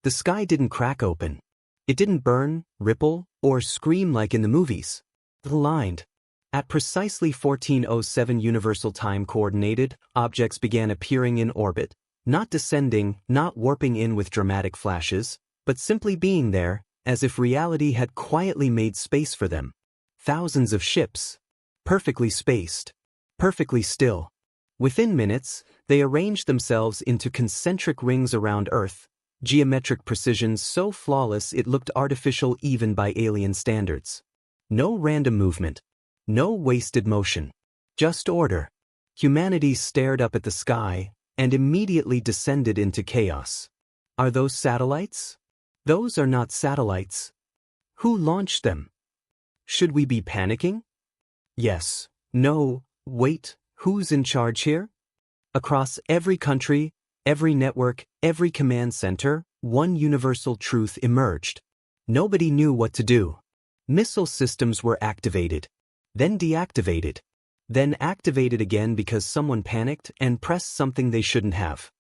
The sky didn't crack open. It didn't burn, ripple, or scream like in the movies. It aligned. At precisely 1407 Universal Time Coordinated, objects began appearing in orbit, not descending, not warping in with dramatic flashes, but simply being there, as if reality had quietly made space for them. Thousands of ships. Perfectly spaced. Perfectly still. Within minutes, they arranged themselves into concentric rings around Earth, geometric precision so flawless it looked artificial even by alien standards. No random movement. No wasted motion. Just order. Humanity stared up at the sky and immediately descended into chaos. Are those satellites? Those are not satellites. Who launched them? Should we be panicking? Yes. No. Wait. Who's in charge here? Across every country, every network, every command center, one universal truth emerged. Nobody knew what to do. Missile systems were activated, then deactivated, then activated again because someone panicked and pressed something they shouldn't have.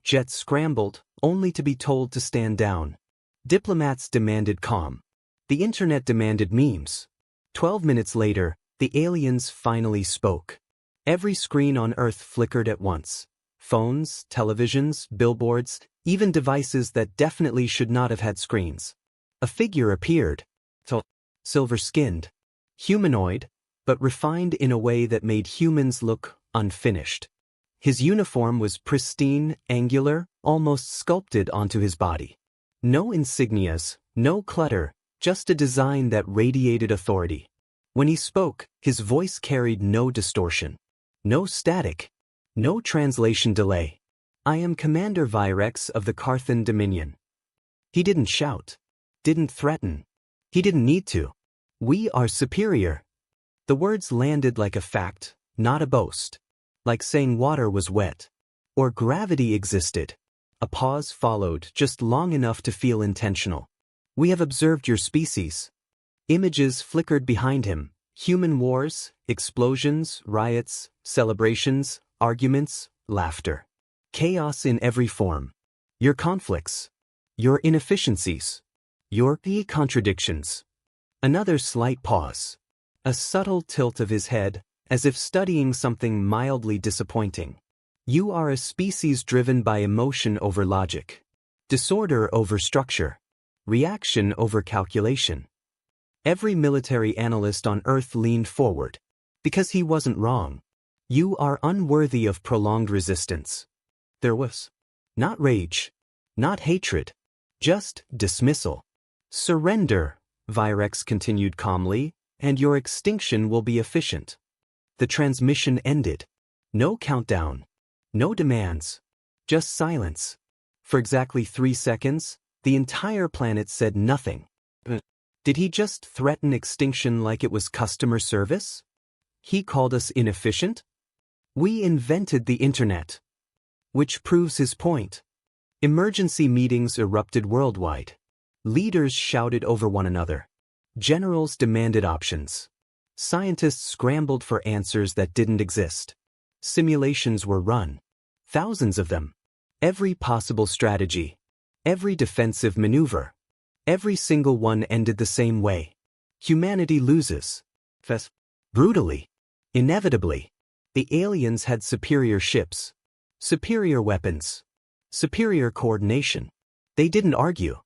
Jets scrambled, only to be told to stand down. Diplomats demanded calm. The internet demanded memes. 12 minutes later, the aliens finally spoke. Every screen on Earth flickered at once. Phones, televisions, billboards, even devices that definitely should not have had screens. A figure appeared. Silver-skinned. Humanoid, but refined in a way that made humans look unfinished. His uniform was pristine, angular, almost sculpted onto his body. No insignias, no clutter, just a design that radiated authority. When he spoke, his voice carried no distortion. No static. No translation delay. I am Commander Virex of the Carthan Dominion. He didn't shout. Didn't threaten. He didn't need to. We are superior. The words landed like a fact, not a boast. Like saying water was wet. Or gravity existed. A pause followed, just long enough to feel intentional. We have observed your species. Images flickered behind him. Human wars, explosions, riots, celebrations, arguments, laughter. Chaos in every form. Your conflicts. Your inefficiencies. Your contradictions. Another slight pause. A subtle tilt of his head, as if studying something mildly disappointing. You are a species driven by emotion over logic. Disorder over structure. Reaction over calculation. Every military analyst on Earth leaned forward. Because he wasn't wrong. You are unworthy of prolonged resistance. There was not rage, not hatred, just dismissal. Surrender, Virex continued calmly, and your extinction will be efficient. The transmission ended. No countdown. No demands. Just silence. For exactly 3 seconds, the entire planet said nothing. Did he just threaten extinction like it was customer service? He called us inefficient? We invented the internet. Which proves his point. Emergency meetings erupted worldwide. Leaders shouted over one another. Generals demanded options. Scientists scrambled for answers that didn't exist. Simulations were run. Thousands of them. Every possible strategy. Every defensive maneuver. Every single one ended the same way. Humanity loses. Brutally. Inevitably. The aliens had superior ships. Superior weapons. Superior coordination. They didn't argue.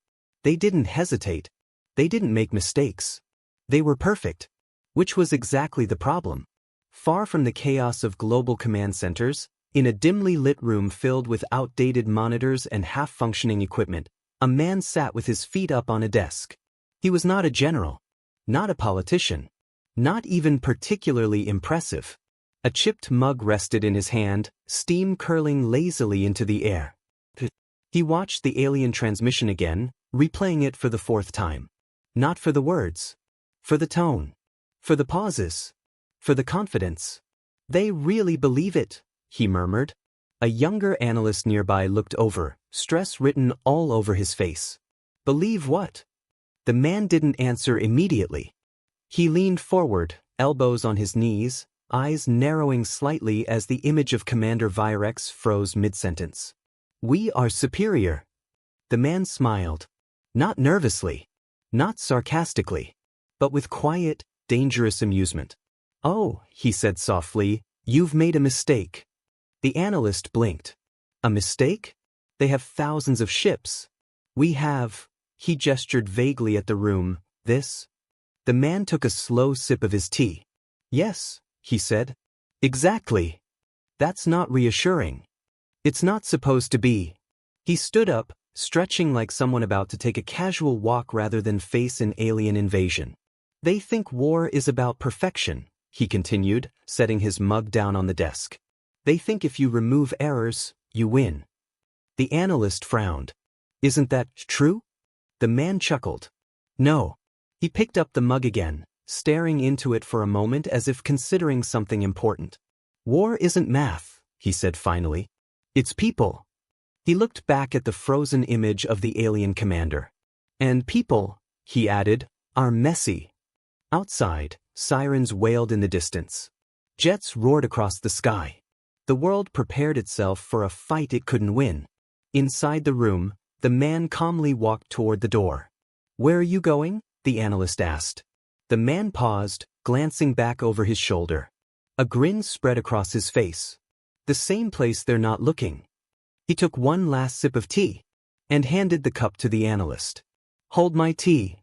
They didn't hesitate. They didn't make mistakes. They were perfect. Which was exactly the problem. Far from the chaos of global command centers, in a dimly lit room filled with outdated monitors and half-functioning equipment, a man sat with his feet up on a desk. He was not a general. Not a politician. Not even particularly impressive. A chipped mug rested in his hand, steam curling lazily into the air. He watched the alien transmission again, replaying it for the 4th time. Not for the words. For the tone. For the pauses. For the confidence. They really believe it, he murmured. A younger analyst nearby looked over, stress written all over his face. Believe what? The man didn't answer immediately. He leaned forward, elbows on his knees, eyes narrowing slightly as the image of Commander Virex froze mid-sentence. We are superior. The man smiled. Not nervously. Not sarcastically. But with quiet, dangerous amusement. "Oh," he said softly, "you've made a mistake." The analyst blinked. "A mistake? They have thousands of ships. We have," he gestured vaguely at the room, "this." The man took a slow sip of his tea. "Yes," he said. "Exactly. That's not reassuring. It's not supposed to be." He stood up, stretching like someone about to take a casual walk rather than face an alien invasion. "They think war is about perfection," he continued, setting his mug down on the desk. "They think if you remove errors, you win." The analyst frowned. "Isn't that true?" The man chuckled. "No." He picked up the mug again, staring into it for a moment as if considering something important. "War isn't math," he said finally. "It's people." He looked back at the frozen image of the alien commander. "And people," he added, "are messy." Outside, sirens wailed in the distance. Jets roared across the sky. The world prepared itself for a fight it couldn't win. Inside the room, the man calmly walked toward the door. "Where are you going?" the analyst asked. The man paused, glancing back over his shoulder. A grin spread across his face. "The same place they're not looking." He took one last sip of tea and handed the cup to the analyst. "Hold my tea."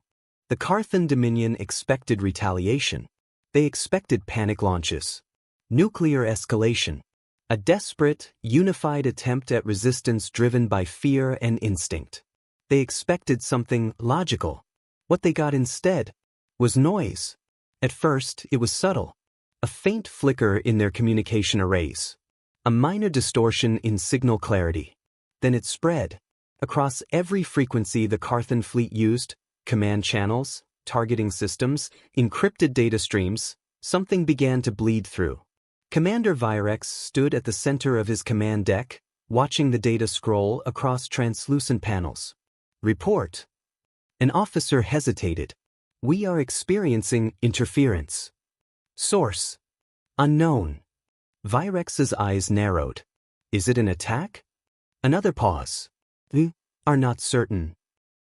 The Carthan Dominion expected retaliation. They expected panic launches. Nuclear escalation. A desperate, unified attempt at resistance driven by fear and instinct. They expected something logical. What they got instead was noise. At first, it was subtle. A faint flicker in their communication arrays. A minor distortion in signal clarity. Then it spread. Across every frequency the Carthan fleet used, command channels, targeting systems, encrypted data streams, something began to bleed through. Commander Virex stood at the center of his command deck, watching the data scroll across translucent panels. "Report." An officer hesitated. "We are experiencing interference." "Source." "Unknown." Virex's eyes narrowed. "Is it an attack?" Another pause. "We are not certain."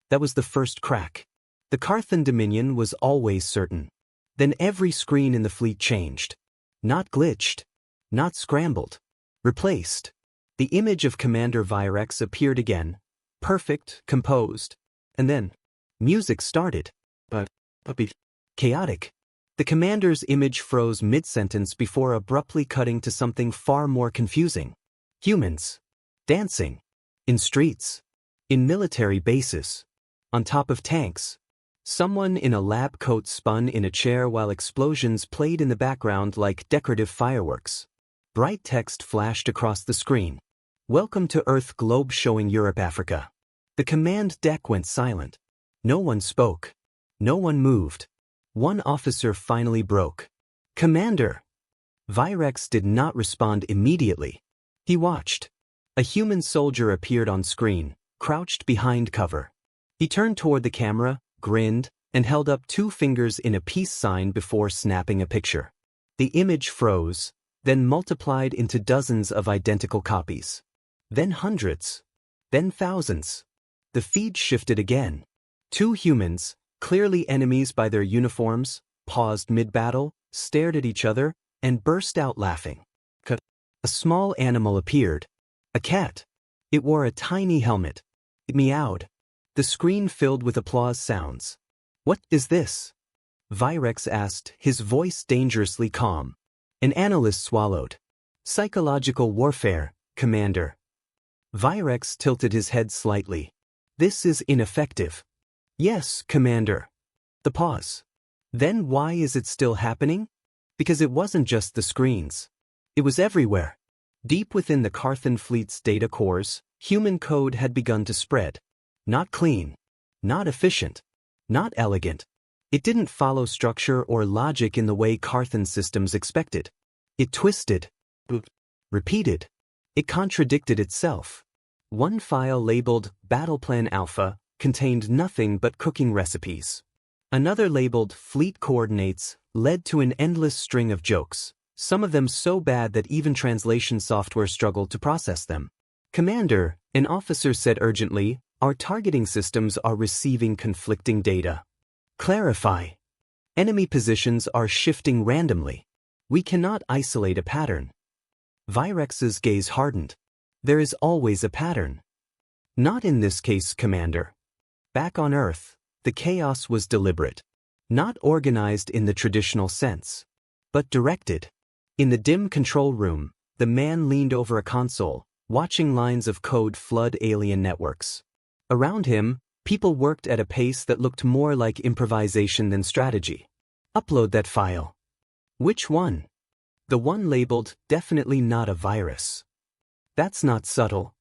That was the first crack. The Carthan Dominion was always certain. Then every screen in the fleet changed. Not glitched. Not scrambled. Replaced. The image of Commander Virex appeared again. Perfect, composed. And then, music started. But chaotic. The commander's image froze mid-sentence before abruptly cutting to something far more confusing. Humans. Dancing. In streets. In military bases. On top of tanks. Someone in a lab coat spun in a chair while explosions played in the background like decorative fireworks. Bright text flashed across the screen. "Welcome to Earth globe showing Europe Africa." The command deck went silent. No one spoke. No one moved. One officer finally broke. "Commander!" Virex did not respond immediately. He watched. A human soldier appeared on screen, crouched behind cover. He turned toward the camera, grinned, and held up 2 fingers in a peace sign before snapping a picture. The image froze, then multiplied into dozens of identical copies. Then hundreds. Then thousands. The feed shifted again. 2 humans, clearly enemies by their uniforms, paused mid-battle, stared at each other, and burst out laughing. A small animal appeared. A cat. It wore a tiny helmet. It meowed. The screen filled with applause sounds. "What is this?" Virex asked, his voice dangerously calm. An analyst swallowed. "Psychological warfare, Commander." Virex tilted his head slightly. "This is ineffective." "Yes, Commander." The pause. "Then why is it still happening?" Because it wasn't just the screens. It was everywhere. Deep within the Carthan fleet's data cores, human code had begun to spread. Not clean. Not efficient. Not elegant. It didn't follow structure or logic in the way Carthan systems expected. It twisted. Repeated. It contradicted itself. One file labeled Battle Plan Alpha contained nothing but cooking recipes. Another labeled Fleet Coordinates led to an endless string of jokes, some of them so bad that even translation software struggled to process them. "Commander," an officer said urgently, Our targeting systems are receiving conflicting data. Clarify. Enemy positions are shifting randomly. We cannot isolate a pattern. Virex's gaze hardened. There is always a pattern. Not in this case, Commander. Back on Earth, the chaos was deliberate. Not organized in the traditional sense, but directed. In the dim control room, the man leaned over a console, watching lines of code flood alien networks. Around him, people worked at a pace that looked more like improvisation than strategy. Upload that file. Which one? The one labeled, definitely not a virus. That's not subtle.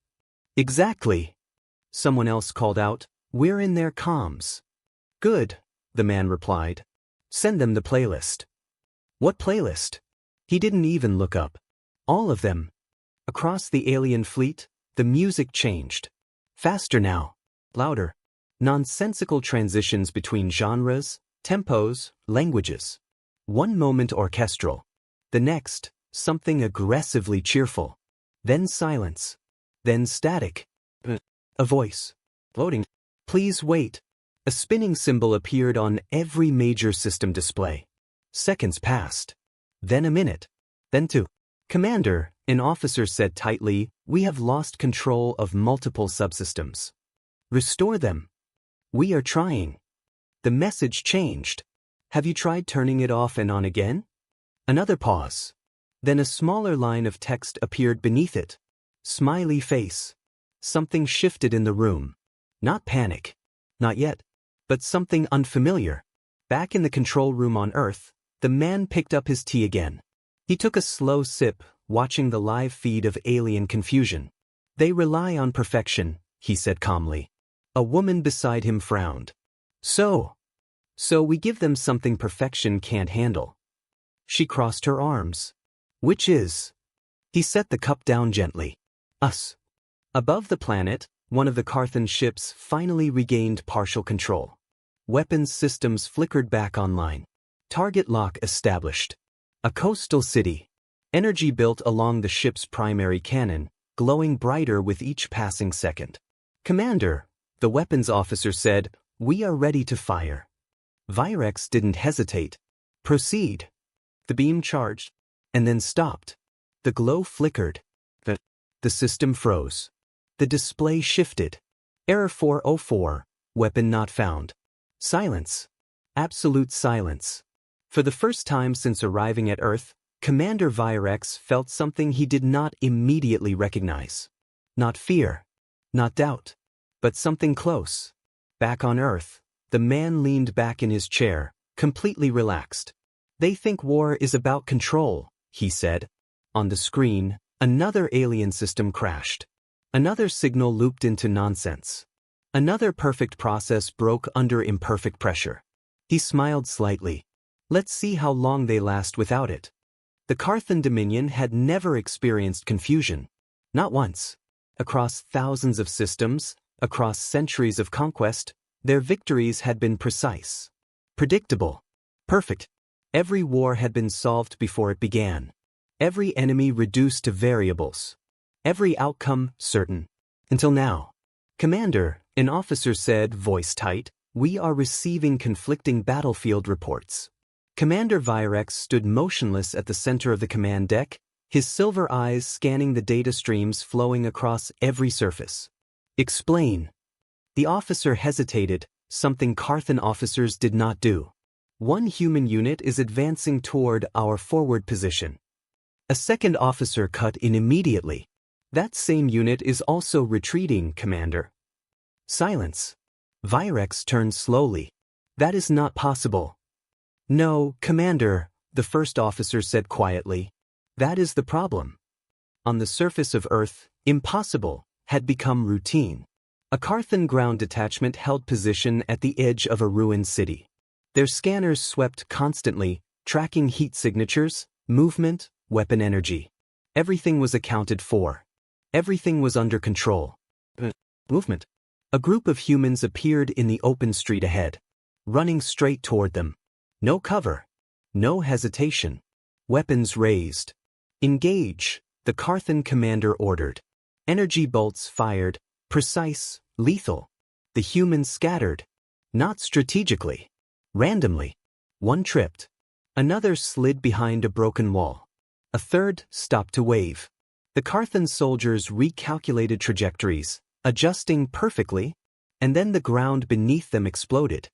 Exactly. Someone else called out, we're in their comms. Good, the man replied. Send them the playlist. What playlist? He didn't even look up. All of them. Across the alien fleet, the music changed. Faster now. Louder. Nonsensical transitions between genres, tempos, languages. One moment orchestral. The next, something aggressively cheerful. Then silence. Then static. A voice. Loading. Please wait. A spinning symbol appeared on every major system display. Seconds passed. Then a minute. Then two. Commander, an officer said tightly, we have lost control of multiple subsystems. Restore them. We are trying. The message changed. Have you tried turning it off and on again? Another pause. Then a smaller line of text appeared beneath it. Smiley face. Something shifted in the room. Not panic. Not yet. But something unfamiliar. Back in the control room on Earth, the man picked up his tea again. He took a slow sip, watching the live feed of alien confusion. They rely on perfection, he said calmly. A woman beside him frowned. So we give them something perfection can't handle. She crossed her arms. Which is? He set the cup down gently. Us. Above the planet, one of the Carthan ships finally regained partial control. Weapons systems flickered back online. Target lock established. A coastal city. Energy built along the ship's primary cannon, glowing brighter with each passing second. Commander, the weapons officer said, we are ready to fire. Virex didn't hesitate. Proceed. The beam charged, and then stopped. The glow flickered. The system froze. The display shifted. Error 404, weapon not found. Silence. Absolute silence. For the first time since arriving at Earth, Commander Virex felt something he did not immediately recognize. Not fear. Not doubt. But something close. Back on Earth, the man leaned back in his chair, completely relaxed. They think war is about control, he said. On the screen, another alien system crashed. Another signal looped into nonsense. Another perfect process broke under imperfect pressure. He smiled slightly. Let's see how long they last without it. The Carthan Dominion had never experienced confusion. Not once. Across thousands of systems, across centuries of conquest, their victories had been precise. Predictable. Perfect. Every war had been solved before it began. Every enemy reduced to variables. Every outcome certain. Until now. Commander, an officer said, voice tight, we are receiving conflicting battlefield reports. Commander Virex stood motionless at the center of the command deck, his silver eyes scanning the data streams flowing across every surface. Explain. The officer hesitated, something Carthan officers did not do. One human unit is advancing toward our forward position. A second officer cut in immediately. That same unit is also retreating, Commander. Silence. Virex turned slowly. That is not possible. No, Commander, the first officer said quietly. That is the problem. On the surface of Earth, impossible had become routine. A Carthan ground detachment held position at the edge of a ruined city. Their scanners swept constantly, tracking heat signatures, movement, weapon energy. Everything was accounted for. Everything was under control. Movement. A group of humans appeared in the open street ahead, running straight toward them. No cover. No hesitation. Weapons raised. Engage, the Carthan commander ordered. Energy bolts fired, precise, Lethal. The humans scattered. Not strategically. Randomly. One tripped. Another slid behind a broken wall. A third stopped to wave. The Carthan soldiers recalculated trajectories, adjusting perfectly, and then the ground beneath them exploded.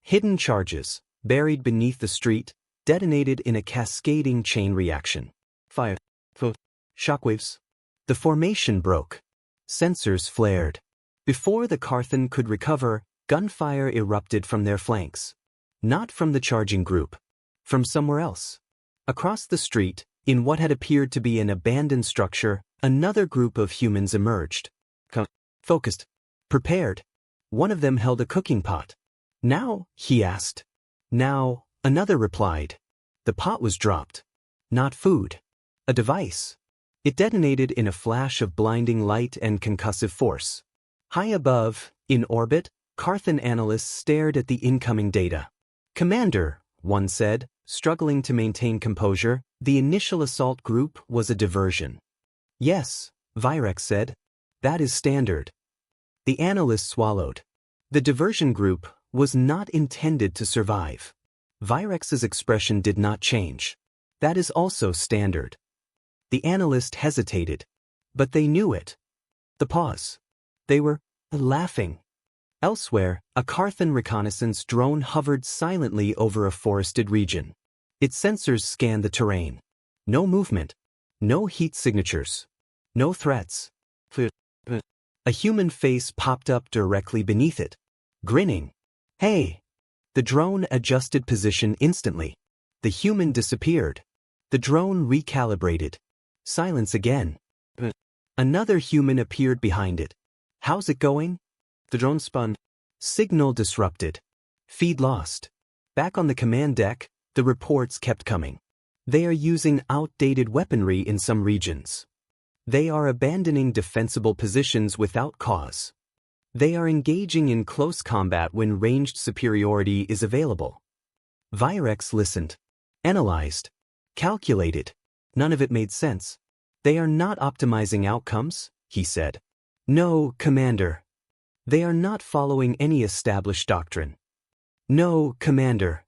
Hidden charges, buried beneath the street, detonated in a cascading chain reaction. Fire. Shockwaves. The formation broke. Sensors flared. Before the Carthan could recover, gunfire erupted from their flanks. Not from the charging group. From somewhere else. Across the street, in what had appeared to be an abandoned structure, another group of humans emerged. Focused. Prepared. One of them held a cooking pot. Now, he asked. Now, another replied. The pot was dropped. Not food. A device. It detonated in a flash of blinding light and concussive force. High above, in orbit, Carthan analysts stared at the incoming data. Commander, one said, struggling to maintain composure, the initial assault group was a diversion. Yes, Virex said. That is standard. The analyst swallowed. The diversion group was not intended to survive. Virex's expression did not change. That is also standard. The analyst hesitated. But they knew it. The pause. They were laughing. Elsewhere, a Carthan reconnaissance drone hovered silently over a forested region. Its sensors scanned the terrain. No movement. No heat signatures. No threats. A human face popped up directly beneath it. Grinning. Hey! The drone adjusted position instantly. The human disappeared. The drone recalibrated. Silence again. Another human appeared behind it. How's it going? The drone spun. Signal disrupted. Feed lost. Back on the command deck, the reports kept coming. They are using outdated weaponry in some regions. They are abandoning defensible positions without cause. They are engaging in close combat when ranged superiority is available. Virex listened. Analyzed. Calculated. None of it made sense. They are not optimizing outcomes, he said. No, Commander. They are not following any established doctrine. No, Commander.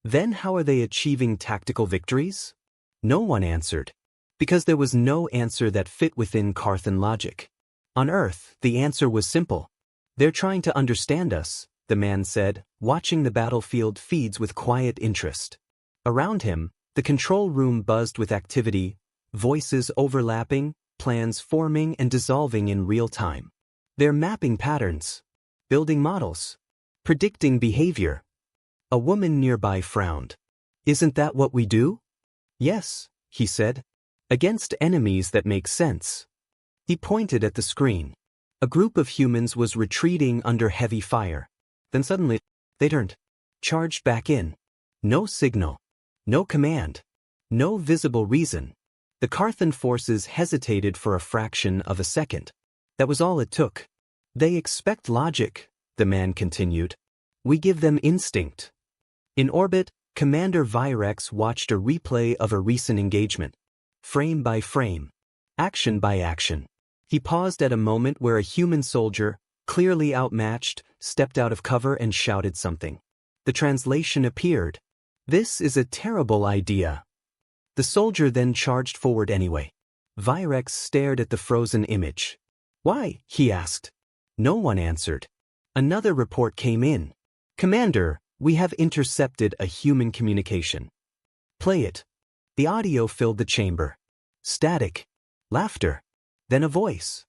Then how are they achieving tactical victories? No one answered. Because there was no answer that fit within Carthan logic. On Earth, the answer was simple. They're trying to understand us, the man said, watching the battlefield feeds with quiet interest. Around him, the control room buzzed with activity, voices overlapping, plans forming and dissolving in real time. They're mapping patterns, building models, predicting behavior. A woman nearby frowned. Isn't that what we do? Yes, he said. Against enemies that make sense. He pointed at the screen. A group of humans was retreating under heavy fire. Then suddenly, they turned. Charged back in. No signal. No command. No visible reason. The Carthan forces hesitated for a fraction of a second. That was all it took. They expect logic, the man continued. We give them instinct. In orbit, Commander Virex watched a replay of a recent engagement. Frame by frame. Action by action. He paused at a moment where a human soldier, clearly outmatched, stepped out of cover and shouted something. The translation appeared. This is a terrible idea. The soldier then charged forward anyway. Virex stared at the frozen image. Why? He asked. No one answered. Another report came in. Commander, we have intercepted a human communication. Play it. The audio filled the chamber. Static. Laughter. Then a voice.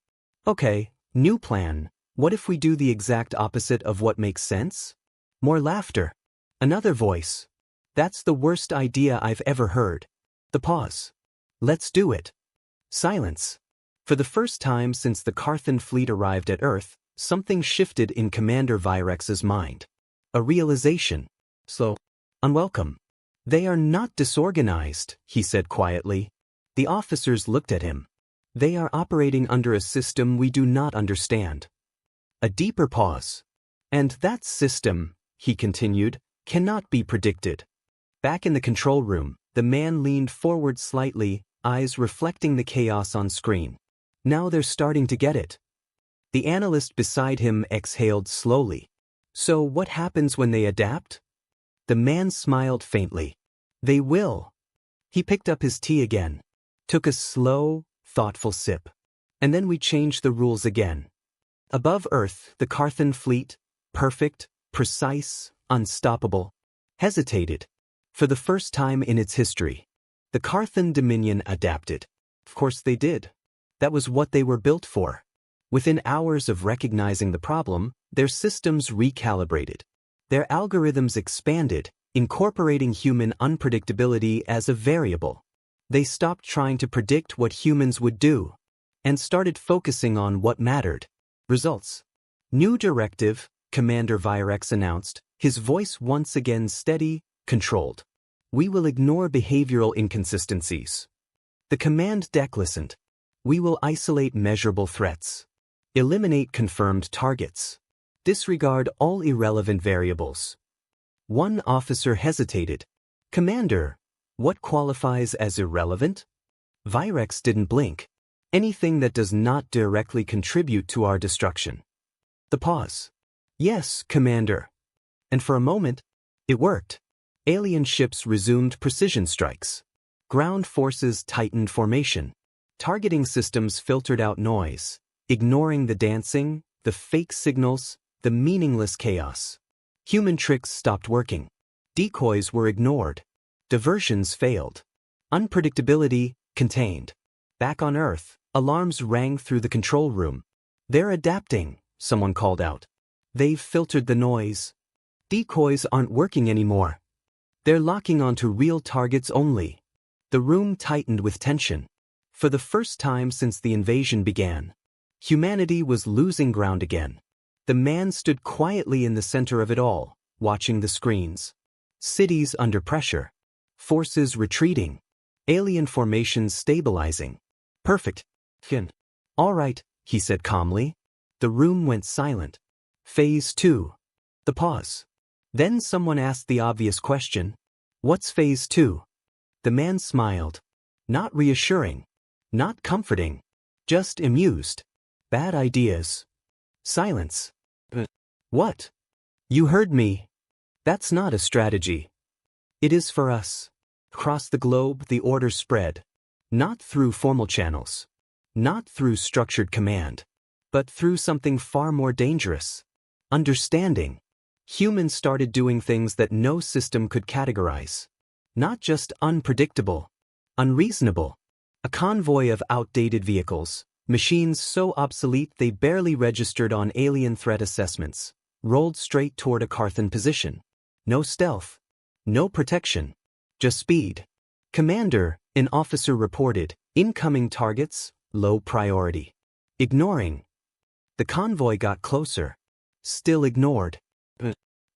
Okay, new plan. What if we do the exact opposite of what makes sense? More laughter. Another voice. That's the worst idea I've ever heard. The pause. Let's do it. Silence. For the first time since the Carthan fleet arrived at Earth, something shifted in Commander Virex's mind. A realization. Slow. Unwelcome. They are not disorganized, he said quietly. The officers looked at him. They are operating under a system we do not understand. A deeper pause. And that system, he continued, cannot be predicted. Back in the control room, the man leaned forward slightly, eyes reflecting the chaos on screen. Now they're starting to get it. The analyst beside him exhaled slowly. So what happens when they adapt? The man smiled faintly. They will. He picked up his tea again, took a slow, thoughtful sip. And then we changed the rules again. Above Earth, the Carthan fleet, perfect, precise, unstoppable, hesitated. For the first time in its history, the Carthan Dominion adapted. Of course they did. That was what they were built for. Within hours of recognizing the problem, their systems recalibrated. Their algorithms expanded, incorporating human unpredictability as a variable. They stopped trying to predict what humans would do, and started focusing on what mattered. Results. New directive, Commander Virex announced, his voice once again steady, controlled. We will ignore behavioral inconsistencies. The command deck listened. We will isolate measurable threats. Eliminate confirmed targets. Disregard all irrelevant variables. One officer hesitated. Commander, what qualifies as irrelevant? Virex didn't blink. Anything that does not directly contribute to our destruction. The pause. Yes, Commander. And for a moment, it worked. Alien ships resumed precision strikes. Ground forces tightened formation. Targeting systems filtered out noise, ignoring the dancing, the fake signals, the meaningless chaos. Human tricks stopped working. Decoys were ignored. Diversions failed. Unpredictability contained. Back on Earth, alarms rang through the control room. They're adapting, someone called out. They've filtered the noise. Decoys aren't working anymore. They're locking onto real targets only. The room tightened with tension. For the first time since the invasion began, humanity was losing ground again. The man stood quietly in the center of it all, watching the screens. Cities under pressure. Forces retreating. Alien formations stabilizing. Perfect. All right, he said calmly. The room went silent. Phase 2. The pause. Then someone asked the obvious question. What's Phase 2? The man smiled. Not reassuring. Not comforting. Just amused. Bad ideas. Silence. What? You heard me. That's not a strategy. It is for us. Across the globe, the order spread. Not through formal channels. Not through structured command. But through something far more dangerous. Understanding. Humans started doing things that no system could categorize. Not just unpredictable. Unreasonable. A convoy of outdated vehicles, machines so obsolete they barely registered on alien threat assessments, rolled straight toward a Carthan position. No stealth. No protection. Just speed. Commander, an officer reported, incoming targets, low priority. Ignoring. The convoy got closer. Still ignored.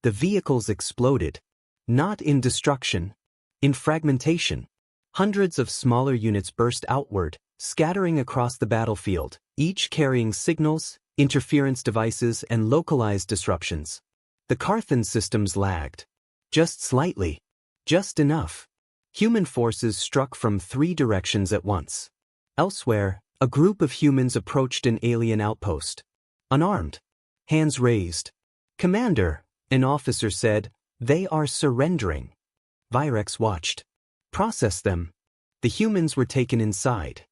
The vehicles exploded. Not in destruction. In fragmentation. Hundreds of smaller units burst outward, scattering across the battlefield, each carrying signals, interference devices, and localized disruptions. The Carthan systems lagged. Just slightly. Just enough. Human forces struck from 3 directions at once. Elsewhere, a group of humans approached an alien outpost. Unarmed. Hands raised. Commander, an officer said, they are surrendering. Virex watched. Process them. The humans were taken inside.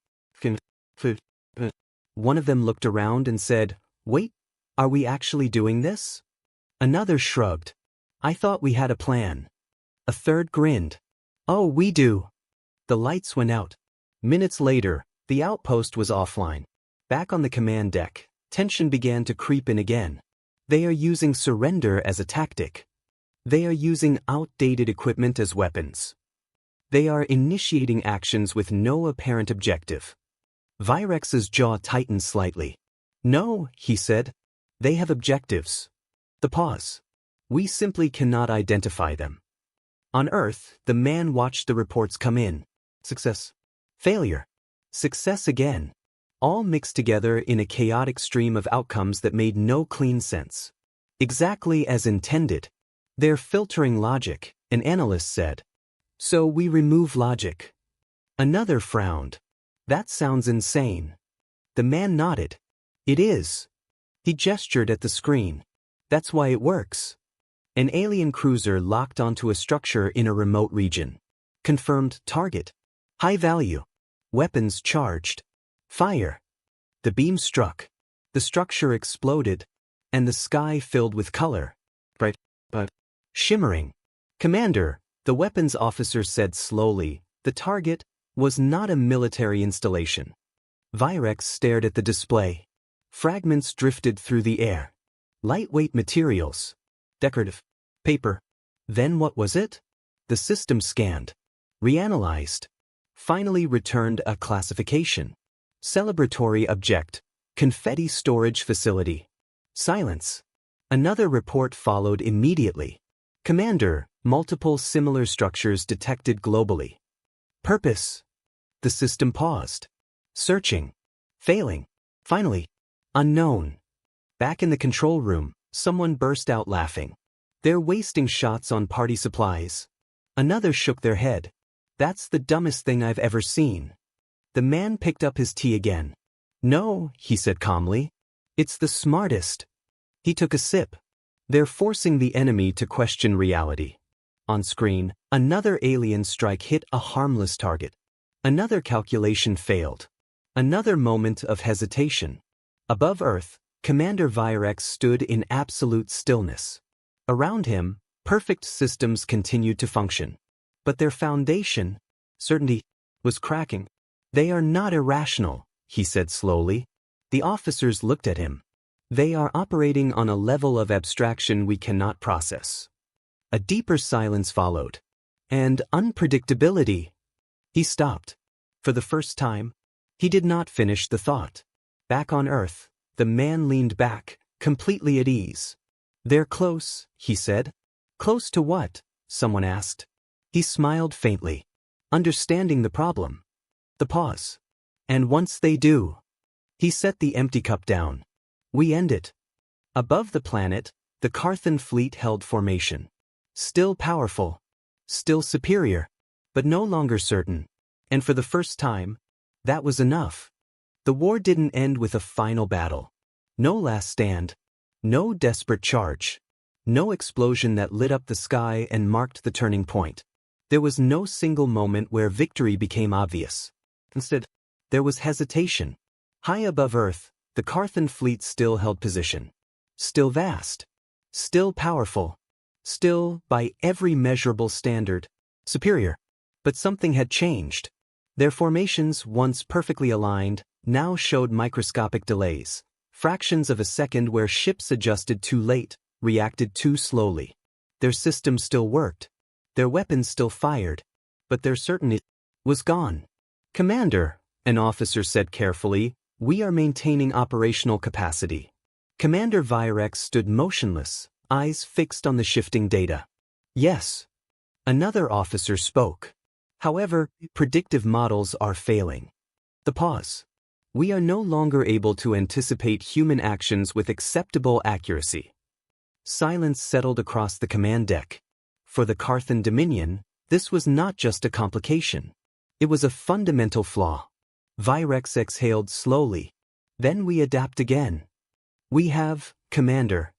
One of them looked around and said, wait, are we actually doing this? Another shrugged. I thought we had a plan. A third grinned. Oh, we do. The lights went out. Minutes later, the outpost was offline. Back on the command deck, tension began to creep in again. They are using surrender as a tactic. They are using outdated equipment as weapons. They are initiating actions with no apparent objective. Virex's jaw tightened slightly. No, he said. They have objectives. The pause. We simply cannot identify them. On Earth, the man watched the reports come in. Success. Failure. Success again. All mixed together in a chaotic stream of outcomes that made no clean sense. Exactly as intended. They're filtering logic, an analyst said. So we remove logic. Another frowned. That sounds insane. The man nodded. It is. He gestured at the screen. That's why it works. An alien cruiser locked onto a structure in a remote region. Confirmed target. High value. Weapons charged. Fire. The beam struck. The structure exploded, and the sky filled with color. Bright, but shimmering. Commander, the weapons officer said slowly, the target was not a military installation. Virex stared at the display. Fragments drifted through the air. Lightweight materials. Decorative. Paper. Then what was it? The system scanned. Reanalyzed. Finally returned a classification. Celebratory object. Confetti storage facility. Silence. Another report followed immediately. Commander, multiple similar structures detected globally. Purpose. The system paused. Searching. Failing. Finally. Unknown. Back in the control room, someone burst out laughing. They're wasting shots on party supplies. Another shook their head. That's the dumbest thing I've ever seen. The man picked up his tea again. No, he said calmly. It's the smartest. He took a sip. They're forcing the enemy to question reality. On screen, another alien strike hit a harmless target. Another calculation failed. Another moment of hesitation. Above Earth, Commander Virex stood in absolute stillness. Around him, perfect systems continued to function. But their foundation, certainty, was cracking. They are not irrational, he said slowly. The officers looked at him. They are operating on a level of abstraction we cannot process. A deeper silence followed. And unpredictability. He stopped. For the first time, he did not finish the thought. Back on Earth, the man leaned back, completely at ease. They're close, he said. Close to what? Someone asked. He smiled faintly. Understanding the problem. The pause. And once they do, he set the empty cup down. We end it. Above the planet, the Carthan fleet held formation. Still powerful. Still superior. But no longer certain. And for the first time, that was enough. The war didn't end with a final battle. No last stand. No desperate charge. No explosion that lit up the sky and marked the turning point. There was no single moment where victory became obvious. Instead, there was hesitation. High above Earth, the Carthan fleet still held position. Still vast. Still powerful. Still, by every measurable standard, superior. But something had changed. Their formations, once perfectly aligned, now showed microscopic delays. Fractions of a second where ships adjusted too late, reacted too slowly. Their systems still worked. Their weapons still fired. But their certainty was gone. Commander, an officer said carefully, we are maintaining operational capacity. Commander Virex stood motionless, eyes fixed on the shifting data. Yes. Another officer spoke. However, predictive models are failing. The pause. We are no longer able to anticipate human actions with acceptable accuracy. Silence settled across the command deck. For the Carthan Dominion, this was not just a complication. It was a fundamental flaw. Virex exhaled slowly. Then we adapt again. We have, Commander,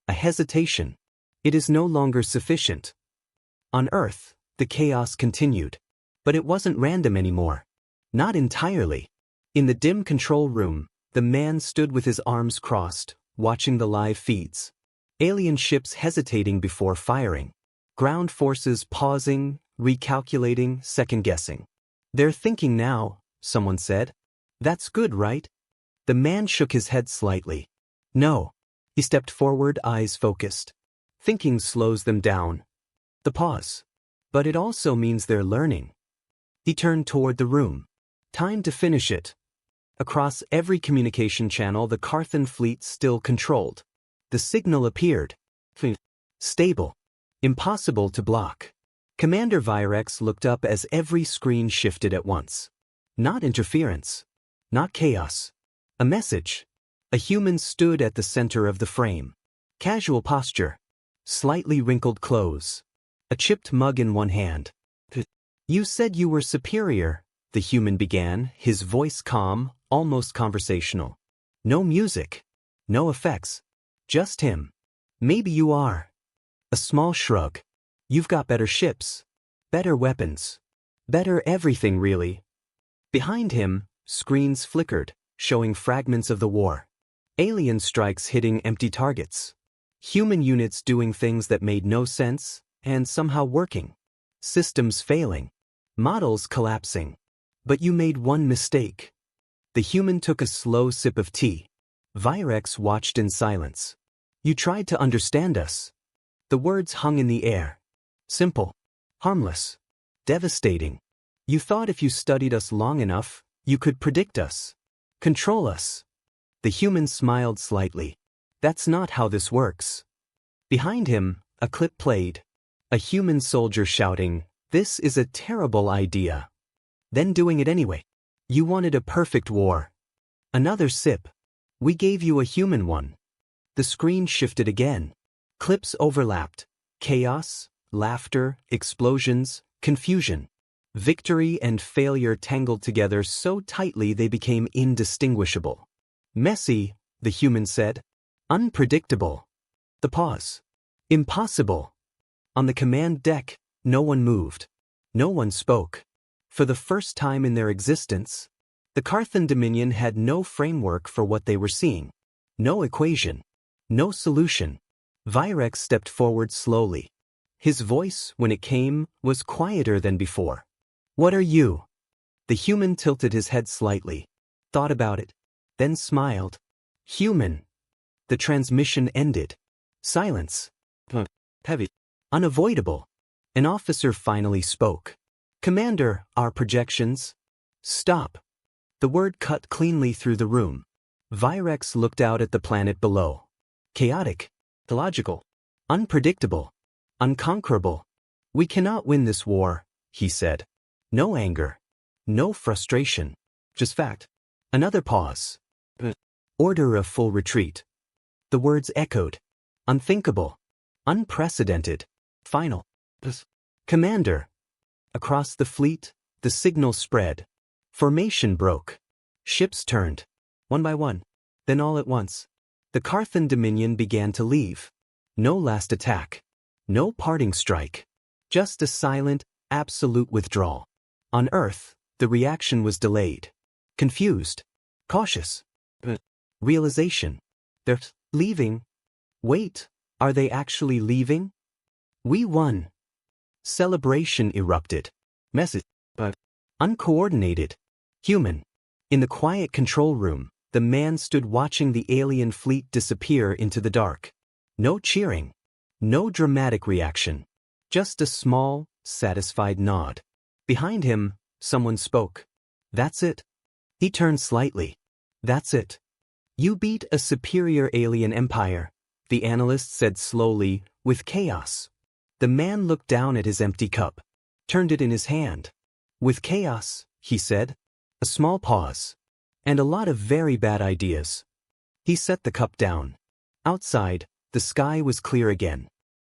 a hesitation. It is no longer sufficient. On Earth, the chaos continued. But it wasn't random anymore. Not entirely. In the dim control room, the man stood with his arms crossed, watching the live feeds. Alien ships hesitating before firing. Ground forces pausing, recalculating, second-guessing. They're thinking now, someone said. That's good, right? The man shook his head slightly. No. He stepped forward, eyes focused. Thinking slows them down. The pause. But it also means they're learning. He turned toward the room. Time to finish it. Across every communication channel the Carthan fleet still controlled. The signal appeared. Stable. Impossible to block. Commander Virex looked up as every screen shifted at once. Not interference. Not chaos. A message. A human stood at the center of the frame. Casual posture. Slightly wrinkled clothes. A chipped mug in one hand. You said you were superior, the human began, his voice calm, almost conversational. No music. No effects. Just him. Maybe you are. A small shrug. You've got better ships. Better weapons. Better everything, really. Behind him, screens flickered, showing fragments of the war. Alien strikes hitting empty targets. Human units doing things that made no sense, and somehow working. Systems failing. Models collapsing. But you made one mistake. The human took a slow sip of tea. Virex watched in silence. You tried to understand us. The words hung in the air. Simple. Harmless. Devastating. You thought if you studied us long enough, you could predict us. Control us. The human smiled slightly. That's not how this works. Behind him, a clip played. A human soldier shouting, "This is a terrible idea." Then doing it anyway. You wanted a perfect war. Another sip. We gave you a human one. The screen shifted again. Clips overlapped. Chaos, laughter, explosions, confusion. Victory and failure tangled together so tightly they became indistinguishable. Messy, the human said. Unpredictable. The pause. Impossible. On the command deck, no one moved. No one spoke. For the first time in their existence, the Carthan Dominion had no framework for what they were seeing. No equation. No solution. Virex stepped forward slowly. His voice, when it came, was quieter than before. What are you? The human tilted his head slightly, thought about it, then smiled. Human. The transmission ended. Silence. Heavy. Unavoidable. An officer finally spoke. Commander, our projections. Stop. The word cut cleanly through the room. Virex looked out at the planet below. Chaotic. Illogical. Unpredictable. Unconquerable. We cannot win this war, he said. No anger. No frustration. Just fact. Another pause. Order a full retreat. The words echoed. Unthinkable. Unprecedented. Final. Commander. Across the fleet, the signal spread. Formation broke. Ships turned. One by one. Then all at once. The Carthan Dominion began to leave. No last attack. No parting strike. Just a silent, absolute withdrawal. On Earth, the reaction was delayed. Confused. Cautious. Realization. They're leaving. Wait, are they actually leaving? We won. Celebration erupted. Message. But uncoordinated. Human. In the quiet control room, the man stood watching the alien fleet disappear into the dark. No cheering. No dramatic reaction. Just a small, satisfied nod. Behind him, someone spoke. That's it. He turned slightly. That's it. You beat a superior alien empire, the analyst said slowly, with chaos. The man looked down at his empty cup, turned it in his hand. With chaos, he said. A small pause. And a lot of very bad ideas. He set the cup down. Outside, the sky was clear again.